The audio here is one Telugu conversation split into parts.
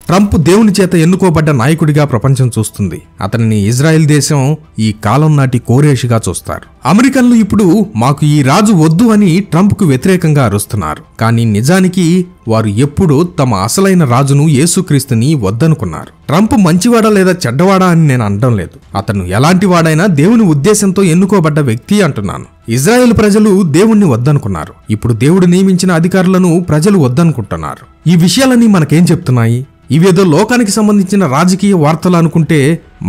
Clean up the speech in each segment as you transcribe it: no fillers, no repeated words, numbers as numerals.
ట్రంప్ దేవుని చేత ఎన్నుకోబడ్డ నాయకుడిగా ప్రపంచం చూస్తుంది. అతనిని ఇజ్రాయెల్ దేశం ఈ కాలం నాటి కోరేషిగా చూస్తారు. అమెరికన్లు ఇప్పుడు మాకు ఈ రాజు వద్దు అని ట్రంప్కు వ్యతిరేకంగా అరుస్తున్నారు. కానీ నిజానికి వారు ఎప్పుడూ తమ అసలైన రాజును యేసుక్రీస్తుని వద్దనుకున్నారు. ట్రంప్ మంచివాడా లేదా చెడ్డవాడా అని నేను అనడం లేదు. అతను ఎలాంటి వాడైనా దేవుని ఉద్దేశంతో ఎన్నుకోబడ్డ వ్యక్తి అంటున్నాను. ఇజ్రాయెల్ ప్రజలు దేవుణ్ణి వద్దనుకున్నారు. ఇప్పుడు దేవుడు నియమించిన అధికారులను ప్రజలు వద్దనుకుంటున్నారు. ఈ విషయాలన్నీ మనకేం చెప్తున్నాయి? ఇవేదో లోకానికి సంబంధించిన రాజకీయ వార్తలు అనుకుంటే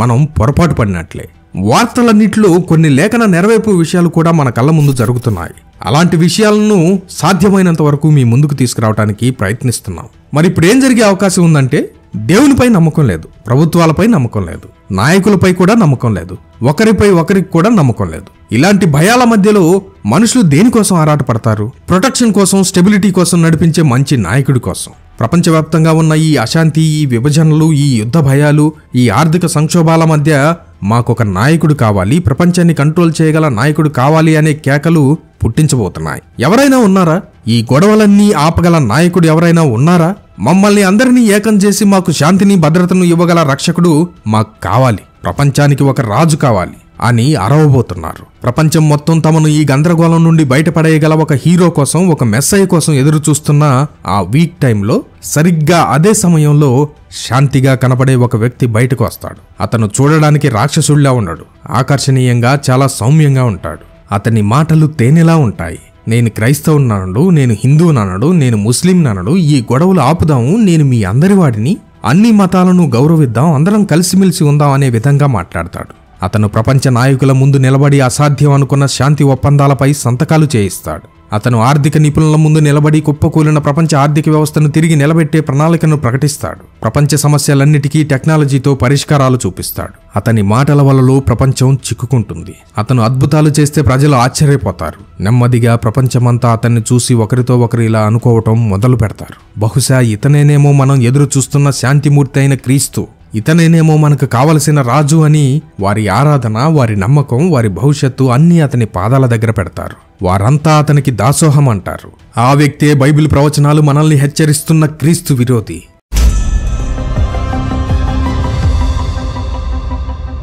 మనం పొరపాటు పడినట్లే. వార్తలన్నింటిలో కొన్ని లేఖన నెరవేర్పు విషయాలు కూడా మన కళ్ళ ముందు జరుగుతున్నాయి. అలాంటి విషయాలను సాధ్యమైనంత వరకు మీ ముందుకు తీసుకురావడానికి ప్రయత్నిస్తున్నాం. మరి ఇప్పుడు ఏం జరిగే అవకాశం ఉందంటే, దేవునిపై నమ్మకం లేదు, ప్రభుత్వాలపై నమ్మకం లేదు, నాయకులపై కూడా నమ్మకం లేదు, ఒకరికి కూడా నమ్మకం లేదు. ఇలాంటి భయాల మధ్యలో మనుషులు దేనికోసం ఆరాటపడతారు? ప్రొటెక్షన్ కోసం, స్టెబిలిటీ కోసం నడిపించే మంచి నాయకుడి కోసం. ప్రపంచవ్యాప్తంగా ఉన్న ఈ అశాంతి, ఈ విభజనలు, ఈ యుద్ధ భయాలు, ఈ ఆర్థిక సంక్షోభాల మధ్య మాకొక నాయకుడు కావాలి, ప్రపంచాన్ని కంట్రోల్ చేయగల నాయకుడు కావాలి అనే కేకలు పుట్టించబోతున్నాయి. ఎవరైనా ఉన్నారా? ఈ గొడవలన్నీ ఆపగల నాయకుడు ఎవరైనా ఉన్నారా? మమ్మల్ని అందరినీ ఏకం చేసి మాకు శాంతిని, భద్రతను ఇవ్వగల రక్షకుడు మాకు కావాలి, ప్రపంచానికి ఒక రాజు కావాలి అని అరవబోతున్నారు. ప్రపంచం మొత్తం తమను ఈ గందరగోళం నుండి బయటపడేయగల ఒక హీరో కోసం, ఒక మెస్సయ్య కోసం ఎదురు చూస్తున్న ఆ వీక్ టైంలో సరిగ్గా అదే సమయంలో శాంతిగా కనబడే ఒక వ్యక్తి బయటకు వస్తాడు. అతను చూడడానికి రాక్షసుడిలా ఉండడు, ఆకర్షణీయంగా చాలా సౌమ్యంగా ఉంటాడు. అతని మాటలు తేనెలా ఉంటాయి. నేను క్రైస్తవునడు, నేను హిందువునడు, నేను ముస్లింనడు, ఈ గొడవలు ఆపుదాము, నేను మీ అందరి వాడిని, అన్ని మతాలను గౌరవిద్దాం, అందరం కలిసిమెలిసి ఉందాం అనే విధంగా మాట్లాడతాడు. అతను ప్రపంచ నాయకుల ముందు నిలబడి అసాధ్యం అనుకున్న శాంతి ఒప్పందాలపై సంతకాలు చేయిస్తాడు. అతను ఆర్థిక నిపుణుల ముందు నిలబడి కుప్పకూలిన ప్రపంచ ఆర్థిక వ్యవస్థను తిరిగి నిలబెట్టే ప్రణాళికను ప్రకటిస్తాడు. ప్రపంచ సమస్యలన్నిటికీ టెక్నాలజీతో పరిష్కారాలు చూపిస్తాడు. అతని మాటల వలలో ప్రపంచం చిక్కుకుంటుంది. అతను అద్భుతాలు చేస్తే ప్రజలు ఆశ్చర్యపోతారు. నెమ్మదిగా ప్రపంచమంతా అతన్ని చూసి ఒకరితో ఒకరు ఇలా అనుకోవటం మొదలు పెడతారు. బహుశా ఇతనేనేమో మనం ఎదురు చూస్తున్న శాంతిమూర్తి అయిన క్రీస్తు, ఇతనేనేమో మనకు కావలసిన రాజు అని వారి ఆరాధన, వారి నమ్మకం, వారి భవిష్యత్తు అన్నీ అతని పాదాల దగ్గర పెడతారు. వారంతా అతనికి దాసోహం అంటారు. ఆ వ్యక్తే బైబిల్ ప్రవచనాలు మనల్ని హెచ్చరిస్తున్న క్రీస్తు విరోధి.